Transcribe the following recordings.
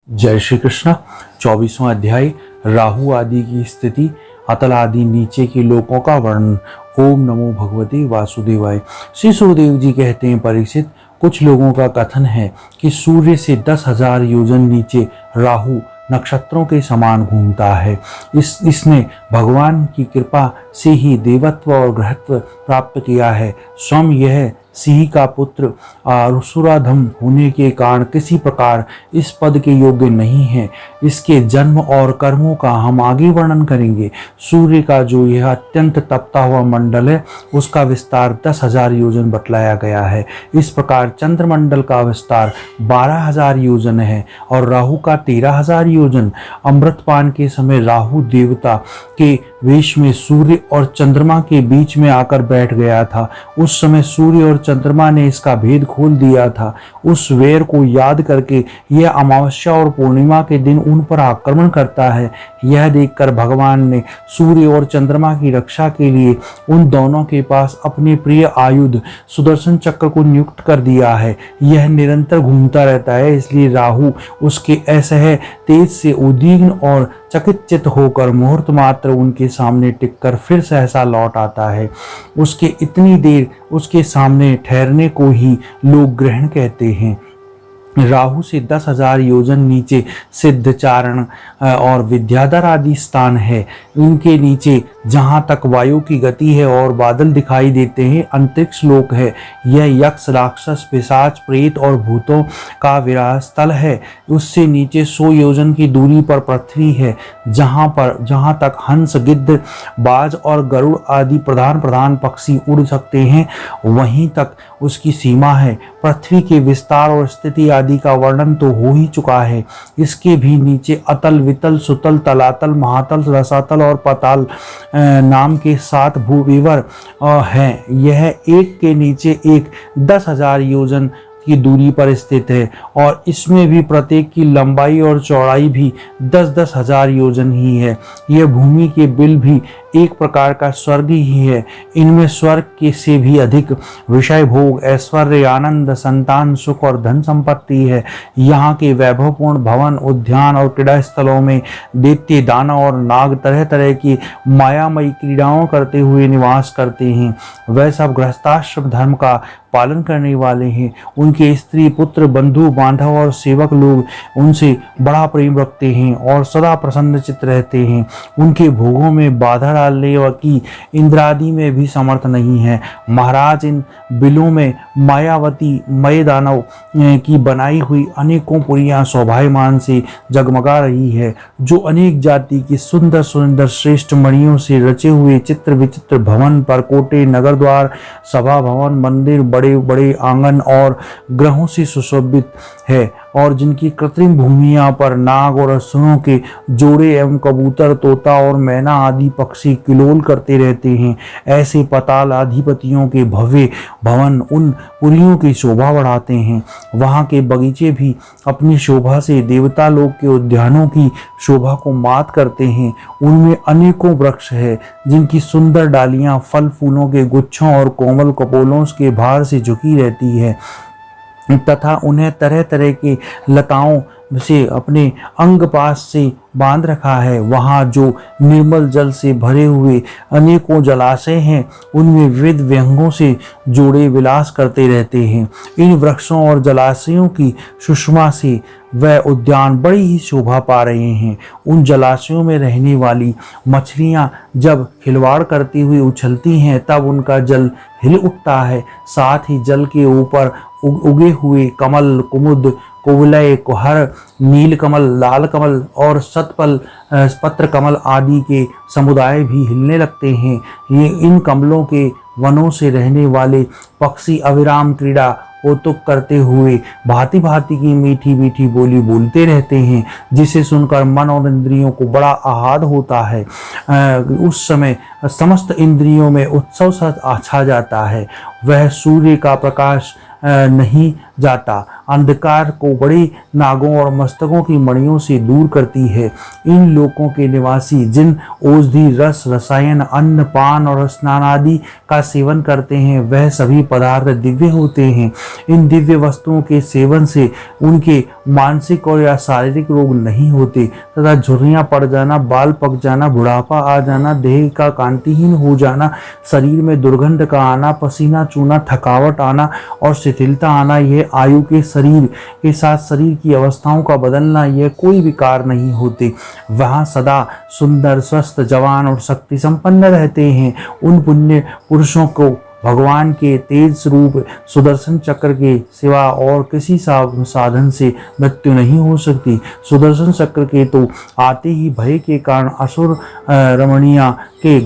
जय श्री कृष्ण। 24वां अध्याय राहु आदि की स्थिति, अतल आदि नीचे के लोकों का वर्णन। ओम नमो भगवते वासुदेवाय। श्री सुखदेव जी कहते हैं, परीक्षित, कुछ लोगों का कथन है कि सूर्य से 10,000 योजन नीचे राहु नक्षत्रों के समान घूमता है। इसने भगवान की कृपा से ही देवत्व और ग्रहत्व प्राप्त किया है। स्वयं यह सिंह का पुत्र रुसुराधम होने के कारण किसी प्रकार इस पद के योग्य नहीं है। इसके जन्म और कर्मों का हम आगे वर्णन करेंगे। सूर्य का जो यह अत्यंत तपता हुआ मंडल है, उसका विस्तार 10,000 योजन बतलाया गया है। इस प्रकार चंद्रमंडल का विस्तार 12,000 योजन है और राहु का 13,000 योजन। अमृतपान के समय राहु देवता के वेश में सूर्य और चंद्रमा के बीच में आकर बैठ गया था। उस समय सूर्य और चंद्रमा ने इसका भेद खोल दिया था। उस वैर को याद करके यह अमावस्या और पूर्णिमा के दिन उन पर आक्रमण करता है। यह देखकर भगवान ने सूर्य और चंद्रमा की रक्षा के लिए उन दोनों के पास अपने प्रिय आयुध सुदर्शन चक्र को नियुक्त कर दिया है। यह निरंतर घूमता रहता है, इसलिए राहु उसके असह्य तेज से उद्विग्न और चकित होकर मुहूर्त मात्र उनके सामने टिककर फिर सहसा लौट आता है। उसके इतनी देर उसके सामने ठहरने को ही लोग ग्रहण कहते हैं। राहु से 10,000 योजन नीचे सिद्धचारण और विद्याधर आदि स्थान है। इनके नीचे जहाँ तक वायु की गति है और बादल दिखाई देते हैं, अंतरिक्ष लोक है। यह यक्ष, राक्षस, पिशाच, प्रेत और भूतों का विराज स्थल है। उससे नीचे 100 योजन की दूरी पर पृथ्वी है, जहाँ तक हंस, गिद्ध, बाज और गरुड़ आदि प्रधान पक्षी उड़ सकते हैं, वहीं तक उसकी सीमा है। पृथ्वी के विस्तार और स्थिति आदि का वर्णन तो हो ही चुका है। इसके भी नीचे अतल, वितल, सुतल, तलातल, महातल, रसातल और पताल नाम के 7 भूविवर हैं। यह एक के नीचे एक 10,000 योजन की दूरी पर स्थित है और इसमें भी प्रत्येक की लंबाई और चौड़ाई भी 10-10 हजार योजन ही है। यह भूमि के बिल भी एक प्रकार का स्वर्ग ही है। इनमें स्वर्ग के से भी अधिक विषय भोग, ऐश्वर्य, आनंद, संतान, सुख और धन संपत्ति है। यहाँ के वैभवपूर्ण भवन, उद्यान और क्रीड़ा स्थलों में दैत्य, दानव और नाग तरह तरह की मायामयी क्रीड़ाओं करते हुए निवास करते हैं। वह सब गृहस्थाश्रम धर्म का पालन करने वाले हैं। उनके स्त्री, पुत्र, बंधु, बांधव और सेवक लोग उनसे बड़ा प्रेम रखते हैं और सदा प्रसन्नचित्त रहते हैं। उनके भोगों में बाधा डालने की इंद्र आदि में भी समर्थ नहीं है। महाराज, इन बिलों में मायावती मय दानव की बनाई हुई अनेकों पुरियां शोभायमान से जगमगा रही है, जो अनेक जाति की सुंदर सुंदर श्रेष्ठ मणियों से रचे हुए चित्र विचित्र भवन, परकोटे, नगर द्वार, सभा भवन, मंदिर, बड़े बड़े आंगन और ग्रहों से सुशोभित है और जिनकी कृत्रिम भूमियों पर नाग और असुरों के जोड़े एवं कबूतर, तोता और मैना आदि पक्षी किलोल करते रहते हैं। ऐसे पताल अधिपतियों के भव्य भवन उन पुरियों की शोभा बढ़ाते हैं। वहाँ के बगीचे भी अपनी शोभा से देवता लोक के उद्यानों की शोभा को मात करते हैं। उनमें अनेकों वृक्ष है, जिनकी सुंदर डालियां फल फूलों के गुच्छों और कोमल कपोलों के भार से झुकी रहती है तथा उन्हें तरह तरह के लताओं से अपने अंग पास से बांध रखा है। वहाँ जो निर्मल जल से भरे हुए अनेकों जलाशय हैं, उनमें विविध व्यंगों से जोड़े विलास करते रहते हैं। इन वृक्षों और जलाशयों की सुषमा से वह उद्यान बड़ी ही शोभा पा रहे हैं। उन जलाशयों में रहने वाली मछलियाँ जब खिलवाड़ करती हुई उछलती हैं, तब उनका जल हिल उठता है। साथ ही जल के ऊपर उगे हुए कमल, कुमुद, कुवलय, कुहर, नील कमल, लाल कमल और शतपल, पत्र कमल आदि के समुदाय भी हिलने लगते हैं। ये इन कमलों के वनों से रहने वाले पक्षी अविराम क्रीड़ा कौतुक करते हुए भांति भांति की मीठी मीठी बोली बोलते रहते हैं, जिसे सुनकर मन और इंद्रियों को बड़ा आह्लाद होता है। उस समय समस्त इंद्रियों में उत्सव सा छा जाता है। वह सूर्य का प्रकाश नहीं जाता, अंधकार को बड़े नागों और मस्तकों की मणियों से दूर करती है। इन लोकों के निवासी जिन औषधि रस, रसायन, अन्न, पान और स्नान आदि का सेवन करते हैं, वह सभी पदार्थ दिव्य होते हैं। इन दिव्य वस्तुओं के सेवन से उनके मानसिक और या शारीरिक रोग नहीं होते तथा झुर्रियां पड़ जाना, बाल पक जाना, बुढ़ापा आ जाना, देह का कांतिहीन हो जाना, शरीर में दुर्गंध का आना, पसीना चूना, थकावट आना और शिथिलता आना, यह आयु के शरीर के साथ शरीर की अवस्थाओं का बदलना, यह कोई विकार नहीं होते। वहाँ सदा सुंदर, स्वस्थ, जवान और शक्ति संपन्न रहते हैं। उन पुण्य पुरुषों को भगवान के तेज स्वरूप सुदर्शन चक्र के सिवा और किसी साधन से मृत्यु नहीं हो सकती। सुदर्शन चक्र के तो आते ही भय के कारण असुर रमणिया के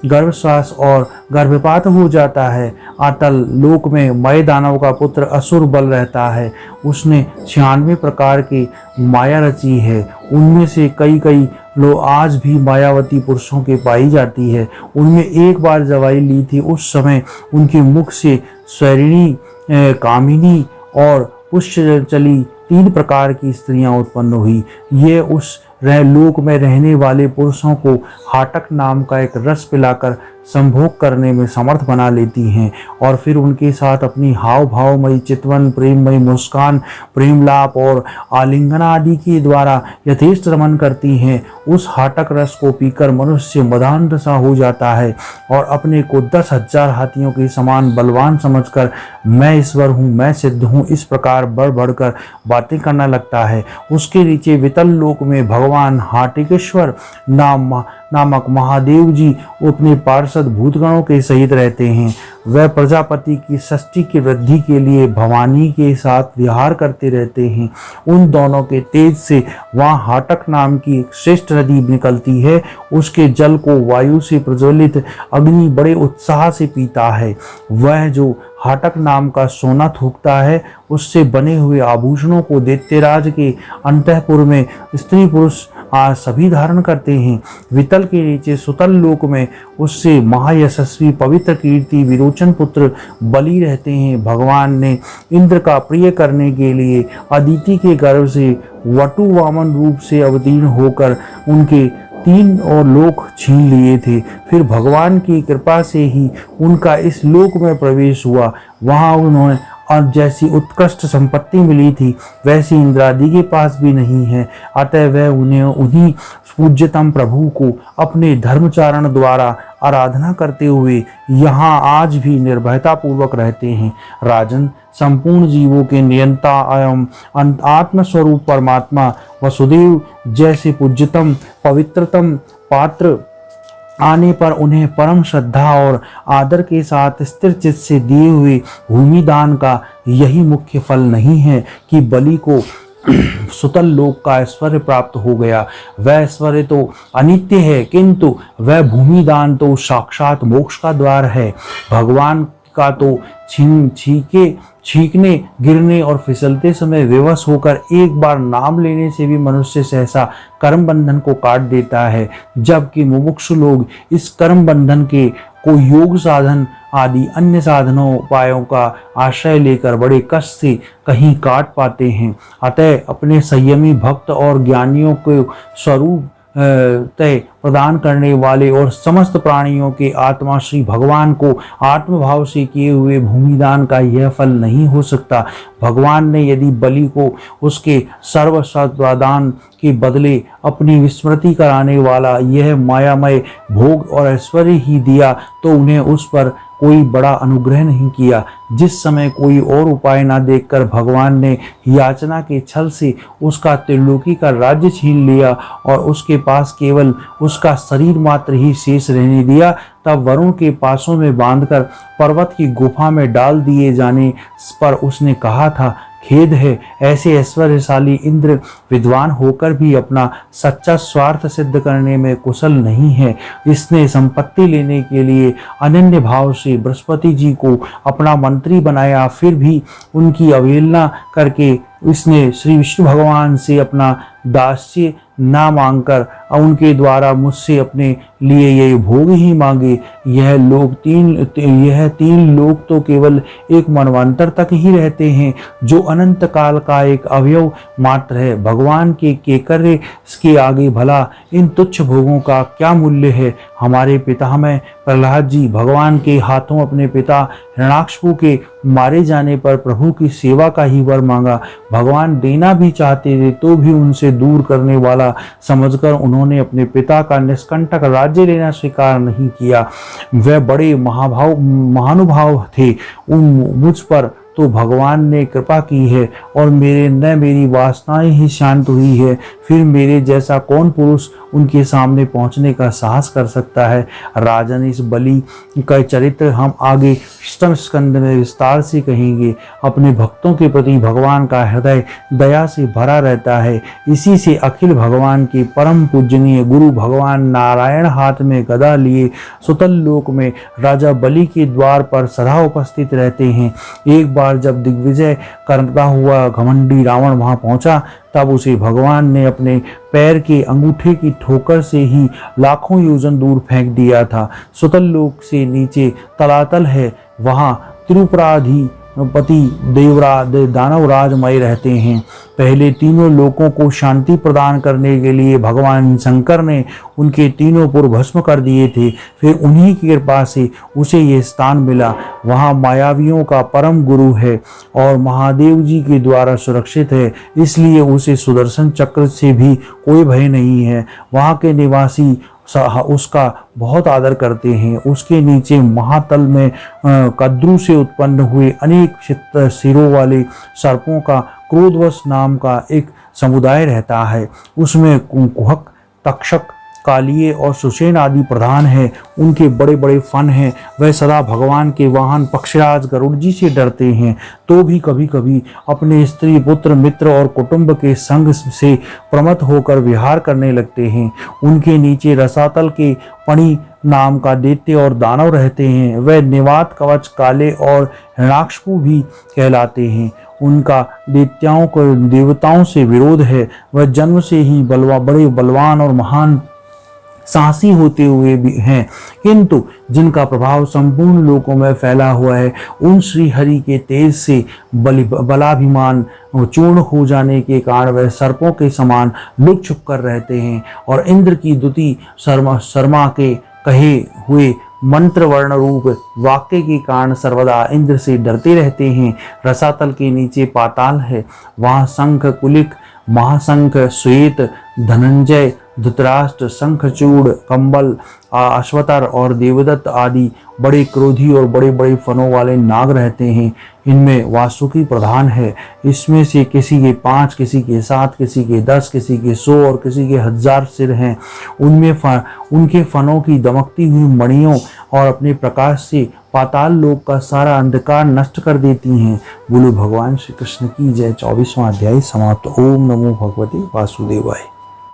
गर्भश्वास और गर्भपात हो जाता है। आतल लोक में मय दानव का पुत्र असुर बल रहता है। उसने 96 प्रकार की माया रची है। उनमें से कई लोग आज भी मायावती पुरुषों के पाई जाती है। उनमें एक बार जवाई ली थी, उस समय उनके मुख से स्वैरिणी, कामिनी और पुष्यचली 3 प्रकार की स्त्रियां उत्पन्न हुई। ये उस लोक में रहने वाले पुरुषों को हाटक नाम का एक रस पिलाकर संभोग करने में समर्थ बना लेती हैं और फिर उनके साथ अपनी हाव भावमयी चितवन, प्रेममयी मुस्कान, प्रेमलाप और आलिंगना आदि के द्वारा यथेष्ट रमन करती हैं। उस हाटक रस को पीकर मनुष्य मदान्ध सा हो जाता है और अपने को 10,000 हाथियों के समान बलवान समझकर मैं ईश्वर हूँ, मैं सिद्ध हूँ, इस प्रकार बढ़ बढ़कर बातें करने लगता है। उसके नीचे वितल लोक में भगवान हाटिकेश्वर नामक महादेव जी अपने पार्षद भूतगणों के सहित रहते हैं। वह प्रजापति की षष्ठी की वृद्धि के लिए भवानी के साथ विहार करते रहते हैं। उन दोनों के तेज से वहाँ हाटक नाम की एक श्रेष्ठ नदी निकलती है। उसके जल को वायु से प्रज्वलित अग्नि बड़े उत्साह से पीता है। वह जो हाटक नाम का सोना थूकता है, उससे बने हुए आभूषणों को दैत्यराज के अंतःपुर में स्त्री पुरुष आज सभी धारण करते हैं। वितल के नीचे सुतल लोक में उससे महायशस्वी पवित्र कीर्ति विरोचन पुत्र बलि रहते हैं। भगवान ने इंद्र का प्रिय करने के लिए अदिति के गर्भ से वटु वामन रूप से अवतीर्ण होकर उनके 3 और लोक छीन लिए थे। फिर भगवान की कृपा से ही उनका इस लोक में प्रवेश हुआ। वहाँ उन्हें और जैसी उत्कृष्ट संपत्ति मिली थी वैसी इंद्रादि के पास भी नहीं है। अतः वह उन्हीं पूज्यतम प्रभु को अपने धर्मचारण द्वारा आराधना करते हुए यहाँ आज भी निर्भयता पूर्वक रहते हैं। राजन, संपूर्ण जीवों के नियंता एवं आत्मस्वरूप परमात्मा वसुदेव जैसे पूज्यतम पवित्रतम पात्र आने पर उन्हें परम श्रद्धा और आदर के साथ स्थिर चित्त से दिए हुए भूमिदान का यही मुख्य फल नहीं है कि बलि को सुतल लोक का ऐश्वर्य प्राप्त हो गया। वह ऐश्वर्य तो अनित्य है, किंतु वह भूमिदान तो साक्षात मोक्ष का द्वार है। भगवान का तो छींकने, गिरने और फिसलते समय विवश होकर एक बार नाम लेने से भी मनुष्य सहसा कर्म बंधन को काट देता है, जबकि मुमुक्षु लोग इस कर्म बंधन के को योग साधन आदि अन्य साधनों उपायों का आश्रय लेकर बड़े कष्ट से कहीं काट पाते हैं। अतः अपने संयमी भक्त और ज्ञानियों को स्वरूप तय प्रदान करने वाले और समस्त प्राणियों के आत्मा श्री भगवान को आत्मभाव से किए हुए भूमिदान का यह फल नहीं हो सकता। भगवान ने यदि बलि को उसके सर्वसत्वादान के बदले अपनी विस्मृति कराने वाला यह मायामय भोग और ऐश्वर्य ही दिया तो उन्हें उस पर कोई बड़ा अनुग्रह नहीं किया। जिस समय कोई और उपाय न देखकर भगवान ने याचना के छल से उसका त्रिलोकी का राज्य छीन लिया और उसके पास केवल उसका शरीर मात्र ही शेष रहने दिया, तब वरुण के पासों में बांधकर पर्वत की गुफा में डाल दिए जाने पर उसने कहा था, खेद है, ऐसे ऐश्वर्यशाली इंद्र विद्वान होकर भी अपना सच्चा स्वार्थ सिद्ध करने में कुशल नहीं है। इसने संपत्ति लेने के लिए अनन्य भाव से बृहस्पति जी को अपना मंत्री बनाया, फिर भी उनकी अवहेलना करके इसने श्री विष्णु भगवान से अपना दास्य ना मांगकर उनके द्वारा मुझसे अपने लिए ये भोग ही मांगे। यह तीन लोग तो केवल एक मनवंतर तक ही रहते हैं, जो अनंत काल का एक अवयव मात्र है। भगवान के केकर्य के आगे भला इन तुच्छ भोगों का क्या मूल्य है। हमारे पितामह प्रहलाद जी भगवान के हाथों अपने पिता हिरण्याकशिपु के मारे जाने पर प्रभु की सेवा का ही वर मांगा। भगवान देना भी चाहते थे तो भी उनसे दूर करने वाला समझकर उन्होंने अपने पिता का निष्कंटक राज्य लेना स्वीकार नहीं किया। वह बड़े महानुभाव थे। मुझ पर तो भगवान ने कृपा की है और मेरी वासनाएं ही शांत हुई है। फिर मेरे जैसा कौन पुरुष उनके सामने पहुंचने का साहस कर सकता है। राजन, इस बलि का चरित्र हम आगे अष्टम स्कंद में विस्तार से कहेंगे। अपने भक्तों के प्रति भगवान का हृदय दया से भरा रहता है। इसी से अखिल भगवान के परम पूजनीय गुरु भगवान नारायण हाथ में गदा लिए सुतल लोक में राजा बलि के द्वार पर सदा उपस्थित रहते हैं। एक बार जब दिग्विजय करता हुआ घमंडी रावण वहां पहुंचा, तब उसे भगवान ने अपने पैर के अंगूठे की ठोकर से ही लाखों योजन दूर फेंक दिया था। सुतल लोक से नीचे तलातल है, वहां त्रिपुराधिपति दानवराजमय रहते हैं। पहले तीनों लोकों को शांति प्रदान करने के लिए भगवान शंकर ने उनके तीनों पुर भस्म कर दिए थे। फिर उन्हीं की कृपा से उसे ये स्थान मिला। वहाँ मायावियों का परम गुरु है और महादेव जी के द्वारा सुरक्षित है, इसलिए उसे सुदर्शन चक्र से भी कोई भय नहीं है। वहाँ के निवासी उसका बहुत आदर करते हैं। उसके नीचे महातल में कद्रु से उत्पन्न हुए अनेक सिरों वाले सर्पों का क्रोधवश नाम का एक समुदाय रहता है। उसमें कुहक, तक्षक, कालिए और सुषेण आदि प्रधान हैं। उनके बड़े बड़े फन हैं। वह सदा भगवान के वाहन पक्षराज गरुड़ जी से डरते हैं, तो भी कभी कभी अपने स्त्री, पुत्र, मित्र और कुटुंब के संग से प्रमत्त होकर विहार करने लगते हैं। उनके नीचे रसातल के पणि नाम का दैत्य और दानव रहते हैं। वह निवात, कवच, काले और हिरण्याकशिपु भी कहलाते हैं। उनका देवताओं से विरोध है। वह जन्म से ही बड़े बलवान और महान साहसी होते हुए भी हैं, किंतु जिनका प्रभाव संपूर्ण लोकों में फैला हुआ है। उन श्री हरि के तेज से बलाभिमान चूर्ण हो जाने के कारण वह सर्पों के समान लुक छुप कर रहते हैं और इंद्र की दुति शर्मा के कहे हुए मंत्र वर्ण रूप वाक्य के कारण सर्वदा इंद्र से डरते रहते हैं। रसातल के नीचे पाताल है। वहाँ शंख, कुलिक, महाशंख, श्वेत, धनंजय, धृतराष्ट्र, शंखचूड़, कंबल, अश्वतर और देवदत्त आदि बड़े क्रोधी और बड़े बड़े फनों वाले नाग रहते हैं। इनमें वासुकी प्रधान है। इसमें से किसी के 5, किसी के 7, किसी के 10, किसी के 100 और किसी के 1000 सिर हैं। उनके फनों की दमकती हुई मणियों और अपने प्रकाश से पाताल लोक का सारा अंधकार नष्ट कर देती हैं। बोलो भगवान श्री कृष्ण की जय। 24वां अध्याय समाप्त। ओम नमो भगवते वासुदेवाय।